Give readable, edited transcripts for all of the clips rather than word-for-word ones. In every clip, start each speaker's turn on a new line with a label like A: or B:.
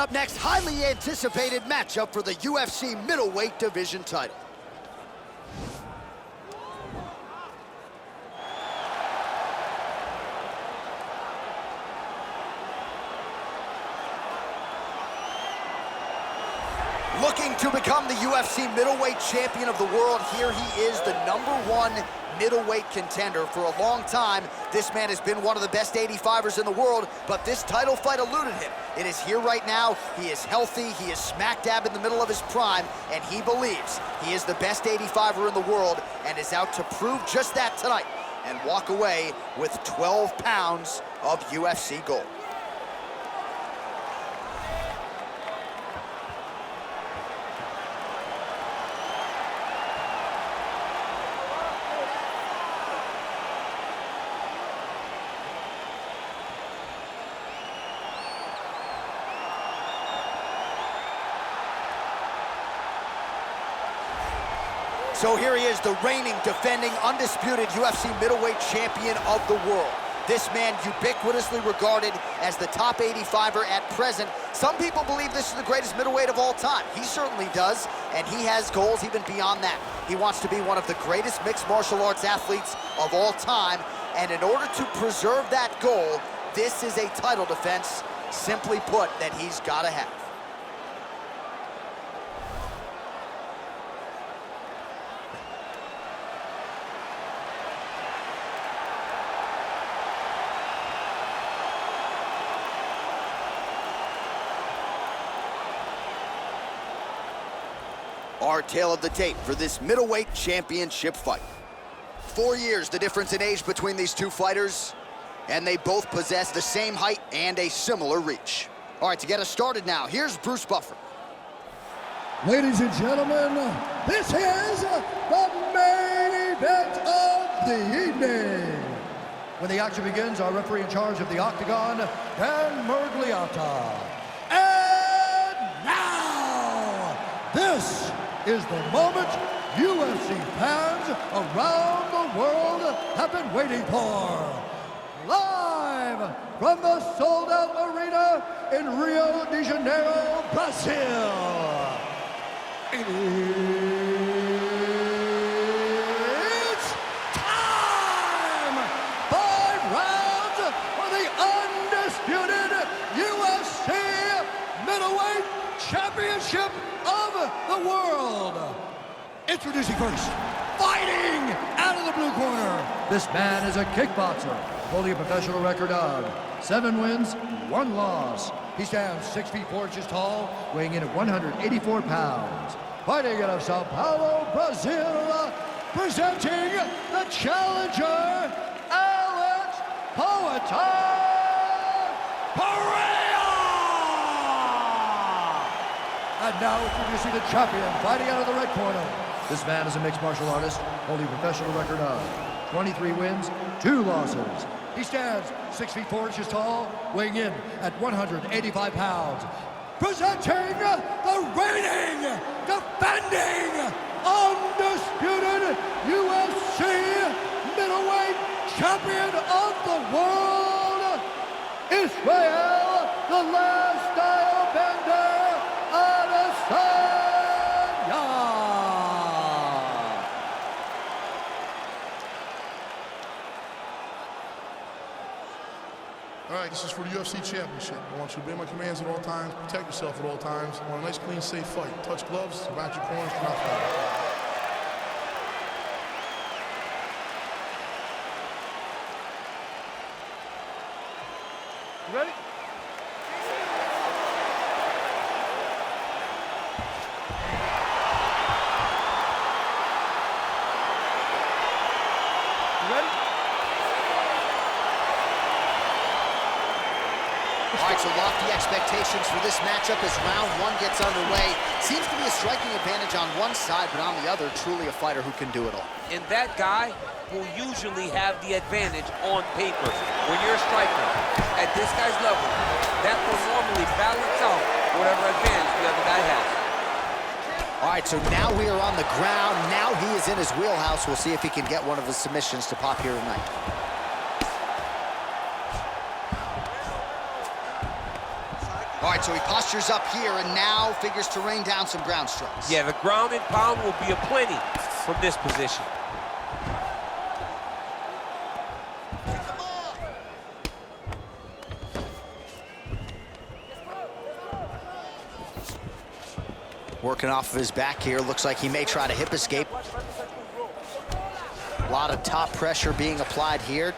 A: up next, highly anticipated matchup for the UFC middleweight division title. Looking to become the UFC middleweight champion of the world, here he is, the #1 middleweight contender. For a long time, this man has been one of the best 85ers in the world, but this title fight eluded him. It is here right now. He is healthy, he is smack dab in the middle of his prime, and he believes he is the best 85er in the world and is out to prove just that tonight and walk away with 12 pounds of UFC gold. So here he is, the reigning, defending, undisputed UFC middleweight champion of the world. This man ubiquitously regarded as the top 85er at present. Some people believe this is the greatest middleweight of all time. He certainly does, and he has goals even beyond that. He wants to be one of the greatest mixed martial arts athletes of all time, and in order to preserve that goal, this is a title defense, simply put, that he's got to have. Our tale of the tape for this middleweight championship fight. 4 years, the difference in age between these two fighters, and they both possess the same height and a similar reach. All right, to get us started now, here's Bruce Buffer.
B: Ladies and gentlemen, this is the main event of the evening. When the action begins, our referee in charge of the Octagon, Dan Murgliata. And now, this is the moment UFC fans around the world have been waiting for. Live from the sold-out arena in Rio de Janeiro, Brazil. It's time! 5 rounds for the undisputed UFC middleweight championship of the world. Introducing first, fighting out of the blue corner. This man is a kickboxer, holding a professional record of 7 wins, 1 loss. He stands 6 feet 4 inches tall, weighing in at 184 pounds. Fighting out of Sao Paulo, Brazil, presenting the challenger, Alex Pereira! And now introducing the champion, fighting out of the red corner. This man is a mixed martial artist, holding a professional record of 23 wins, 2 losses. He stands 6 feet 4 inches tall, weighing in at 185 pounds. Presenting the reigning, defending, undisputed UFC middleweight champion of the world, Israel, the last style bender, Adesanya.
C: All right, this is for the UFC Championship. I want you to obey my commands at all times, protect yourself at all times. I want a nice, clean, safe fight. Touch gloves, match your corners, do not foul. You ready?
A: All right, so lofty expectations for this matchup as round 1 gets underway. Seems to be a striking advantage on one side, but on the other, truly a fighter who can do it all.
D: And that guy will usually have the advantage on paper. When you're a striker at this guy's level, that will normally balance out whatever advantage the other guy has.
A: All right, so now we are on the ground. Now he is in his wheelhouse. We'll see if he can get one of his submissions to pop here tonight. All right, right, so he postures up here and now figures to rain down some ground strikes.
D: Yeah, the ground and pound will be aplenty from this position.
A: Working off of his back here. Looks like he may try to hip escape. A lot of top pressure being applied here.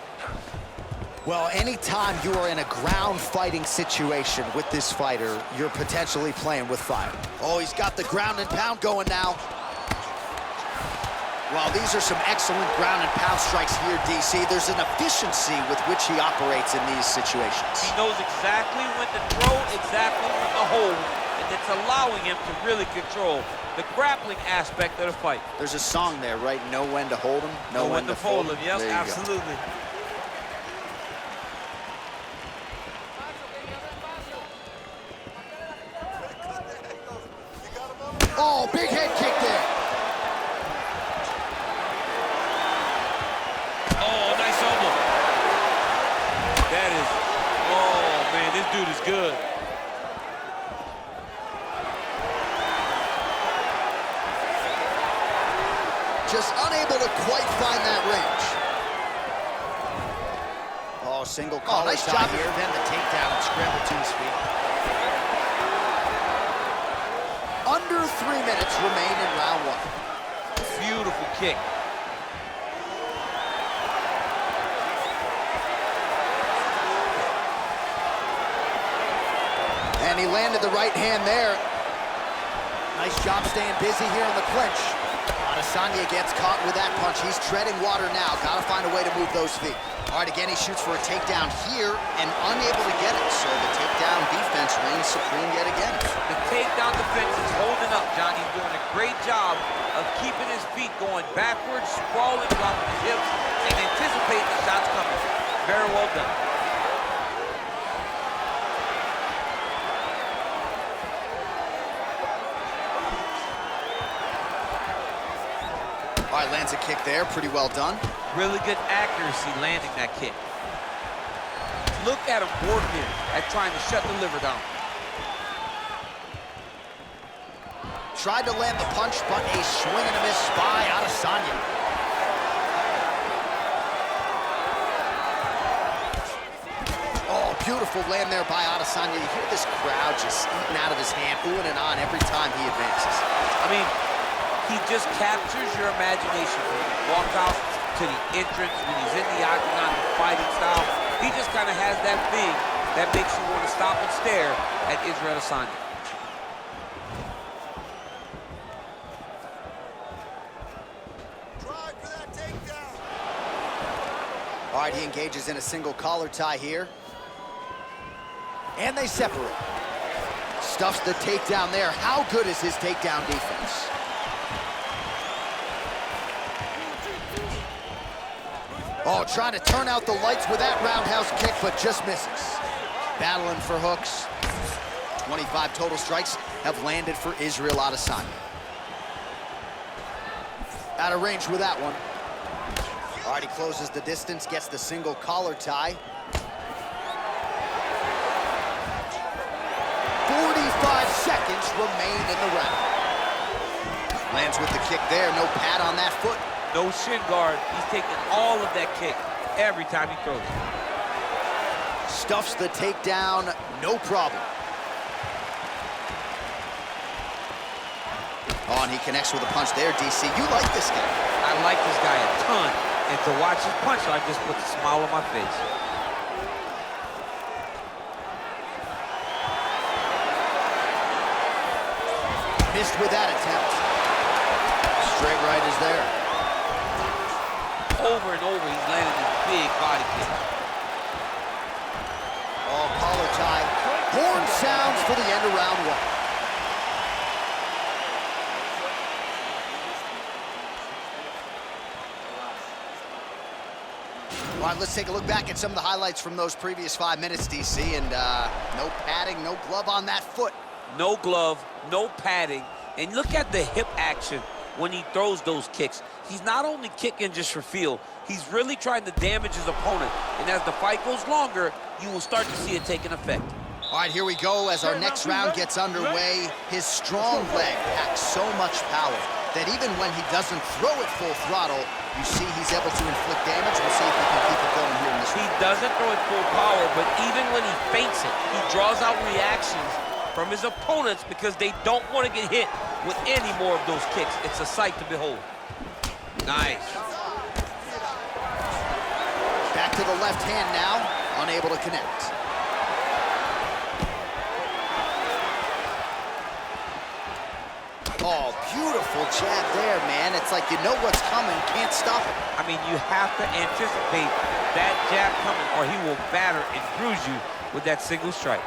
A: Well, anytime you are in a ground fighting situation with this fighter, you're potentially playing with fire. Oh, he's got the ground and pound going now. Well, these are some excellent ground and pound strikes here, DC. There's an efficiency with which he operates in these situations.
D: He knows exactly when to throw, exactly when to hold, and it's allowing him to really control the grappling aspect of the fight.
A: There's a song there, right? Know when to hold him,
D: know when to fold him. Yes,
A: there you
D: absolutely.
A: go. Oh, big head kick there.
D: Oh, nice elbow. That is, oh man, this dude is good.
A: Just unable to quite find that range. Oh, single collar
B: nice job
A: here. Then the takedown and scramble to his feet. Under 3 minutes remain in round one.
D: Beautiful kick.
A: And he landed the right hand there. Nice job staying busy here in the clinch. Adesanya gets caught with that punch. He's treading water now. Got to find a way to move those feet. All right, again, he shoots for a takedown here and unable to get it. So the takedown defense reigns supreme yet again.
D: The takedown defense is holding up, John. He's doing a great job of keeping his feet going backwards, sprawling, dropping his hips, and anticipating the shots coming. Very well done.
A: All right, lands a kick there. Pretty well done.
D: Really good accuracy landing that kick. Look at him working at trying to shut the liver down.
A: Tried to land the punch, but a swing and a miss by Adesanya. Oh, beautiful land there by Adesanya. You hear this crowd just eating out of his hand, oohing and on every time he advances.
D: I mean, he just captures your imagination from the walkout to the entrance when he's in the octagon, the fighting style. He just kind of has that thing that makes you want to stop and stare at Israel Adesanya.
B: Drive for that takedown.
A: All right, he engages in a single collar tie here. And they separate. Stuffs the takedown there. How good is his takedown defense? Oh, trying to turn out the lights with that roundhouse kick, but just misses. Battling for hooks. 25 total strikes have landed for Israel Adesanya. Out of range with that one. All right, he closes the distance, gets the single collar tie. 45 seconds remain in the round. Lands with the kick there, no pad on that foot.
D: No shin guard. He's taking all of that kick every time he throws it.
A: Stuffs the takedown, no problem. Oh, and he connects with a punch there, DC. You like this guy.
D: I like this guy a ton. And to watch his punch, I just put a smile on my face.
A: Missed with that attempt. Straight right is there.
D: Over and over, he's landing this big body kick.
A: Oh, collar tie. Horn sounds for the end of round one. All right, let's take a look back at some of the highlights from those previous 5 minutes, DC, and no padding, no glove on that foot.
D: No glove, no padding, and look at the hip action when he throws those kicks. He's not only kicking just for feel, he's really trying to damage his opponent. And as the fight goes longer, you will start to see it taking effect.
A: All right, here we go as our next round gets underway. His strong leg packs so much power that even when he doesn't throw it full throttle, you see he's able to inflict damage. We'll see if he can keep it going here in this round.
D: He doesn't throw it full power, but even when he feints it, he draws out reactions from his opponents because they don't want to get hit with any more of those kicks. It's a sight to behold. Nice.
A: Back to the left hand now, unable to connect. Oh, beautiful jab there, man. It's like you know what's coming, can't stop it.
D: I mean, you have to anticipate that jab coming or he will batter and bruise you with that single strike.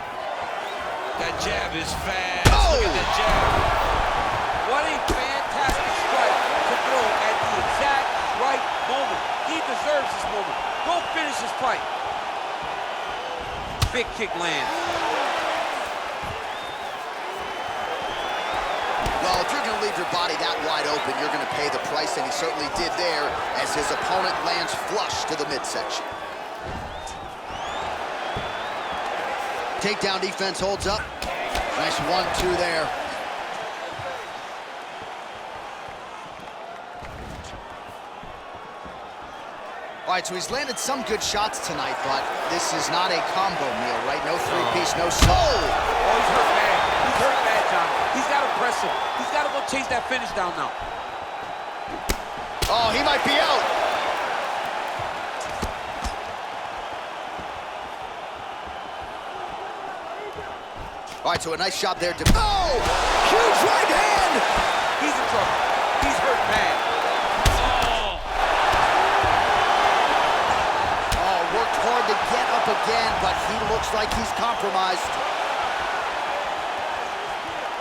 D: That jab is fast.
A: Oh!
D: Look at that jab. What a fantastic strike to throw at the exact right moment. He deserves this moment. Go finish his fight. Big kick lands.
A: Well, if you're going to leave your body that wide open, you're going to pay the price, and he certainly did there as his opponent lands flush to the midsection. Takedown defense holds up. Nice 1-2 there. All right, so he's landed some good shots tonight, but this is not a combo meal, right? No three-piece, no soul.
D: Oh, he's hurt bad. He's hurt bad, John. He's got to press him. He's got to go chase that finish down now.
A: Oh, he might be out. All right, so a nice job there. Oh, huge right hand.
D: He's in trouble. He's hurt bad.
A: Oh, worked hard to get up again, but he looks like he's compromised.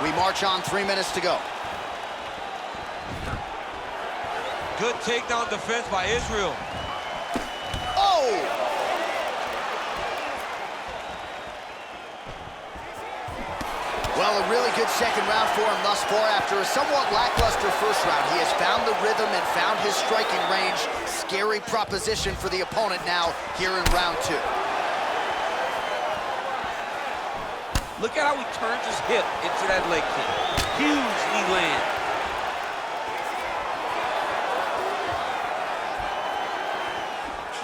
A: We march on, 3 minutes to go.
D: Good takedown defense by Israel.
A: Oh! Well, a really good second round for him thus far. After a somewhat lackluster first round, he has found the rhythm and found his striking range. Scary proposition for the opponent now here in round 2.
D: Look at how he turns his hip into that leg kick. Huge knee land.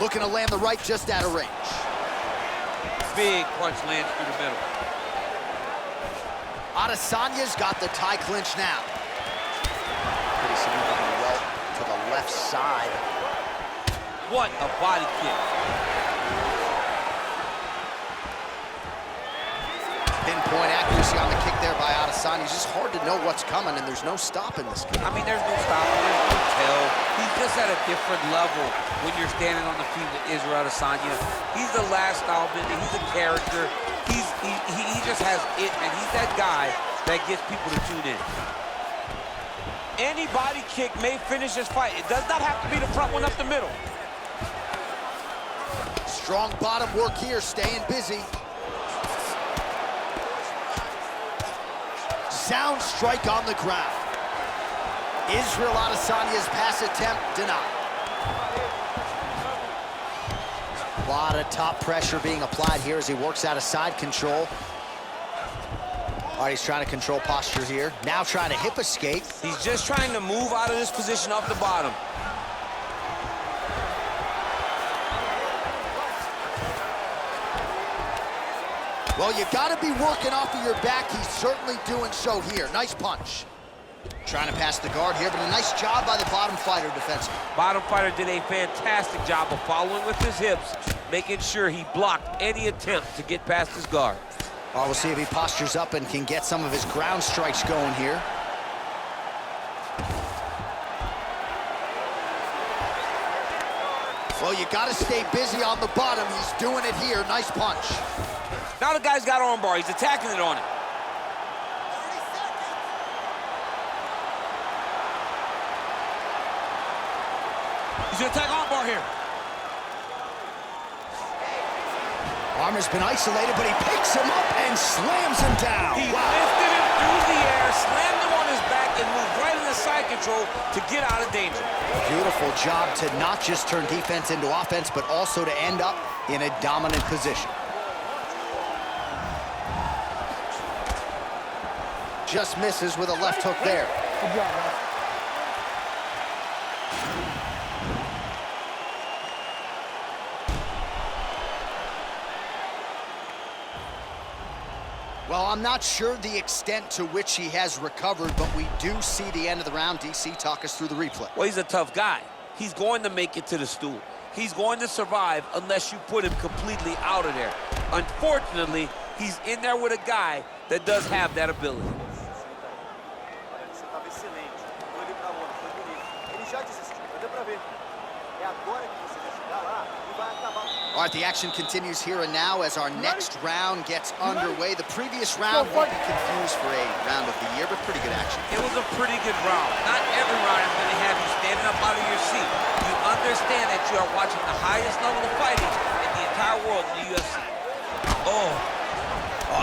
A: Looking to land the right just out of range.
D: Big punch lands through the middle.
A: Adesanya's got the tie clinch now. Pretty significant well to the left side.
D: What a body kick.
A: Pinpoint accuracy on the kick there by Adesanya. It's just hard to know what's coming, and there's no stopping this guy.
D: I mean, there's no stopping, there's no tell. He's just at a different level when you're standing on the feet with Israel Adesanya. He's the last style bender. He's a character. He just has it, and he's that guy that gets people to tune in. Any body kick may finish this fight. It does not have to be the front one up the middle.
A: Strong bottom work here, staying busy. Sound strike on the ground. Israel Adesanya's pass attempt denied. A lot of top pressure being applied here as he works out of side control. All right, he's trying to control posture here. Now trying to hip escape.
D: He's just trying to move out of this position off the bottom.
A: Well, you got to be working off of your back. He's certainly doing so here. Nice punch. Trying to pass the guard here, but a nice job by the bottom fighter defensively.
D: Bottom fighter did a fantastic job of following with his hips, making sure he blocked any attempt to get past his guard.
A: Oh, we'll see if he postures up and can get some of his ground strikes going here. Well, you got to stay busy on the bottom. He's doing it here. Nice punch.
D: Now the guy's got armbar. He's attacking it on him. He's gonna attack armbar here.
A: Armor's been isolated, but he picks him up and slams him down.
D: He lifted him through the air, slammed him on his back, and moved right into side control to get out of danger.
A: Beautiful job to not just turn defense into offense, but also to end up in a dominant position. Just misses with a left hook there.
B: Good job, man.
A: Well, I'm not sure the extent to which he has recovered, but we do see the end of the round. DC, talk us through the replay.
D: Well, he's a tough guy. He's going to make it to the stool. He's going to survive unless you put him completely out of there. Unfortunately, he's in there with a guy that does have that ability.
A: All right, the action continues here and now as our next round gets underway. The previous round won't be confused for a round of the year, but pretty good action.
D: It was a pretty good round. Not every round is going to have you standing up out of your seat. You understand that you are watching the highest level of fighting in the entire world in the UFC.
A: Oh,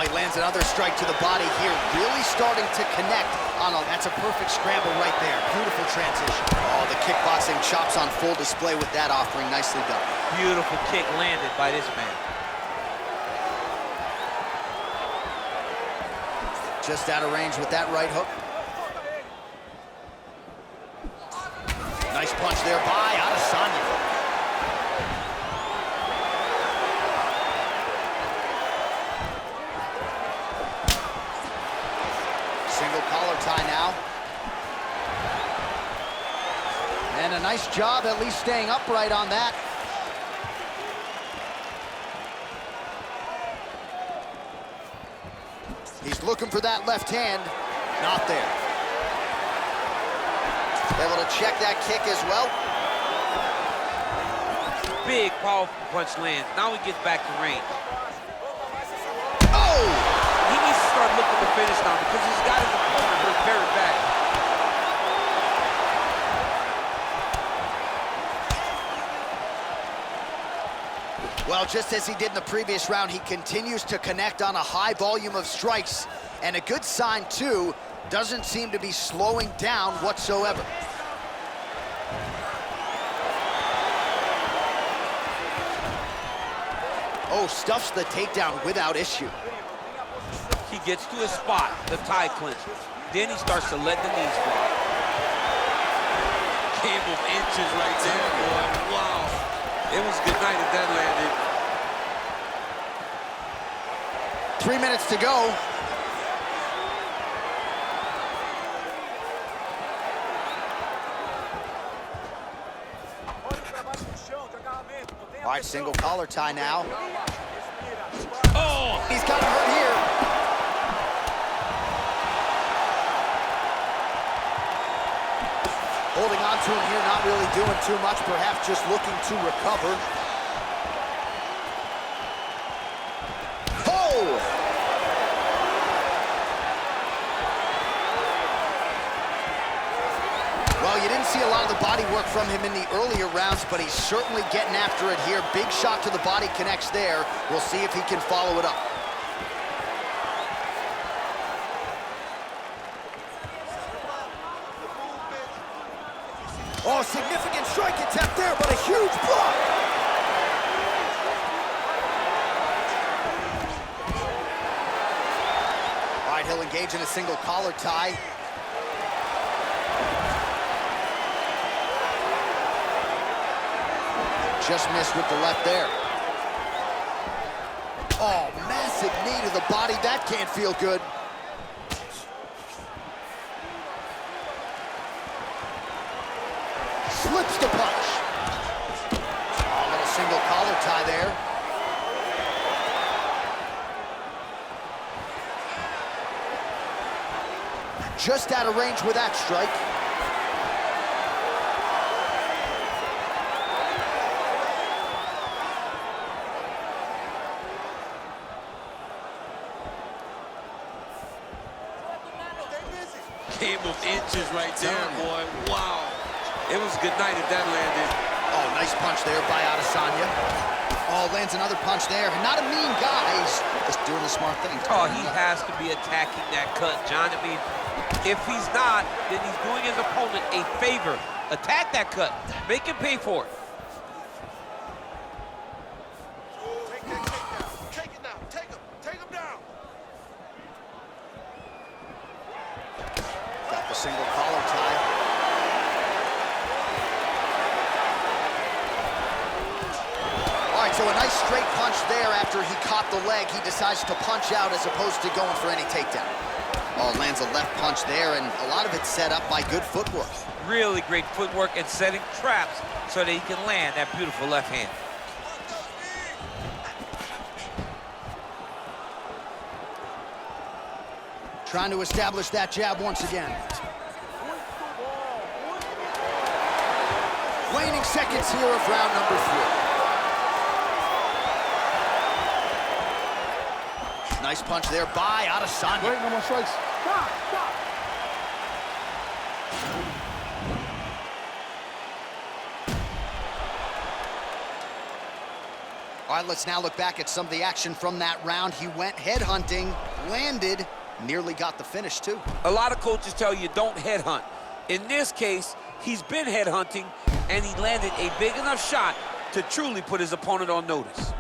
A: he lands another strike to the body here, really starting to connect on a... That's a perfect scramble right there. Beautiful transition. Oh, the kickboxing chops on full display with that offering. Nicely done.
D: Beautiful kick landed by this man.
A: Just out of range with that right hook. Nice punch there by Adesanya. Single collar tie now. And a nice job at least staying upright on that. He's looking for that left hand. Not there. Able to check that kick as well.
D: Big, powerful punch lands. Now he gets back to range.
A: Oh!
D: He needs to start looking to finish now because he's got his opponent hurt very bad.
A: Well, just as he did in the previous round, he continues to connect on a high volume of strikes. And a good sign, too, doesn't seem to be slowing down whatsoever. Oh, stuffs the takedown without issue.
D: He gets to his spot, the tie clinch. Then he starts to let the knees fly. Game of inches right there, boy. Wow. It was good night if that landed.
A: 3 minutes to go. All right, single collar tie now.
D: Oh!
A: He's got him hurt here. Holding on to him here, not really doing too much, perhaps just looking to recover. Oh! Well, you didn't see a lot of the body work from him in the earlier rounds, but he's certainly getting after it here. Big shot to the body connects there. We'll see if he can follow it up. Oh, significant strike attempt there, but a huge block. All right, he'll engage in a single collar tie. Just missed with the left there. Oh, massive knee to the body. That can't feel good. Slips the punch. Oh, a little single collar tie there. Just out of range with that strike.
D: Game of inches right there, boy. Wow. It was good night if that landed.
A: Oh, nice punch there by Adesanya. Oh, lands another punch there. Not a mean guy. He's just doing the smart thing.
D: Oh, he has to be attacking that cut, John. I mean, if he's not, then he's doing his opponent a favor. Attack that cut. Make him pay for it.
C: Take it down. Take him down.
A: single collar tie. All right, so a nice straight punch there. After he caught the leg, he decides to punch out as opposed to going for any takedown. Oh, lands a left punch there, and a lot of it's set up by good footwork.
D: Really great footwork and setting traps so that he can land that beautiful left hand.
A: Trying to establish that jab once again. Waning seconds here of round number 3. Nice punch there by Adesanya.
C: Great, no more strikes. Stop.
A: All right, let's now look back at some of the action from that round. He went headhunting, landed, nearly got the finish too.
D: A lot of coaches tell you don't headhunt. In this case, he's been headhunting, and he landed a big enough shot to truly put his opponent on notice.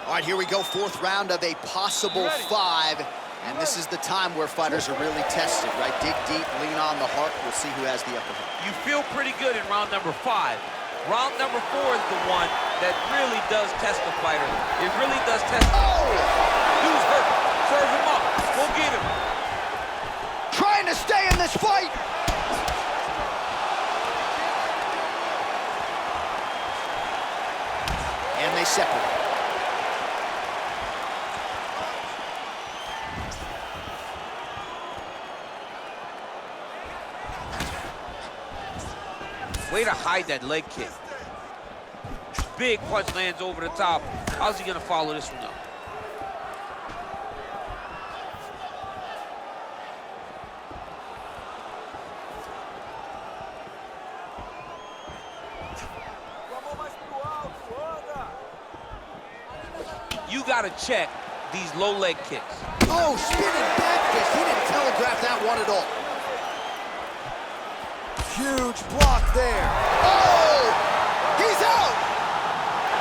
A: All right, here we go, 4th round of a possible 5. And this is the time where fighters are really tested, right? Dig deep, lean on the heart. We'll see who has the upper hand.
D: You feel pretty good in round number 5. Round number 4 is the one that really does test the fighter. It really does test.
A: Oh!
D: Dude's hurt. Serve him up. Go get him.
A: Trying to stay in this fight. And they separate.
D: Way to hide that leg kick. Big punch lands over the top. How's he gonna follow this one up? You gotta check these low leg kicks.
A: Oh, spinning back fist. He didn't telegraph that one at all. Huge block there. Oh! He's out!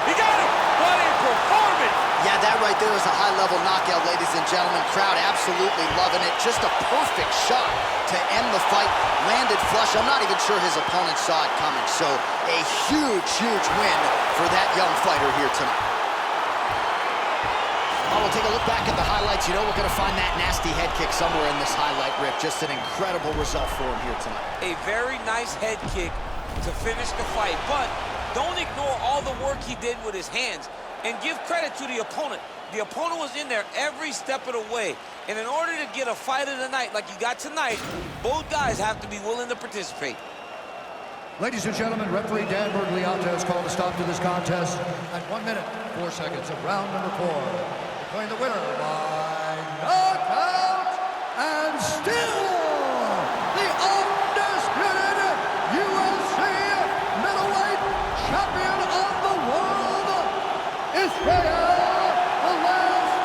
D: He got him! What a performance!
A: Yeah, that right there is a high-level knockout, ladies and gentlemen. Crowd absolutely loving it. Just a perfect shot to end the fight. Landed flush. I'm not even sure his opponent saw it coming. So a huge, huge win for that young fighter here tonight. Oh, we'll take a look back at the highlights. You know we're going to find that nasty head kick somewhere in this highlight rip. Just an incredible result for him here tonight.
D: A very nice head kick to finish the fight, but don't ignore all the work he did with his hands, and give credit to the opponent. The opponent was in there every step of the way, and in order to get a fight of the night like you got tonight, both guys have to be willing to participate.
B: Ladies and gentlemen, referee Dan Bergliata has called a stop to this contest at 1 minute, 4 seconds of round number 4. Declaring the winner by knockout and still the undisputed UFC middleweight champion of the world, Israel, the last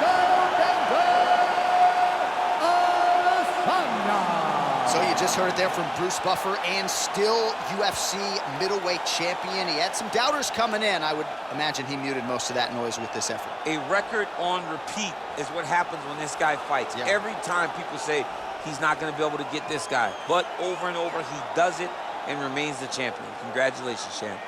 B: Adesanya.
A: So you just heard it there from Bruce Buffer, and still UFC middleweight champion. He had some doubters coming in. I would imagine he muted most of that noise with this effort.
D: A record on repeat is what happens when this guy fights.
A: Yeah.
D: Every time people say he's not going to be able to get this guy, but over and over he does it and remains the champion. Congratulations, champ.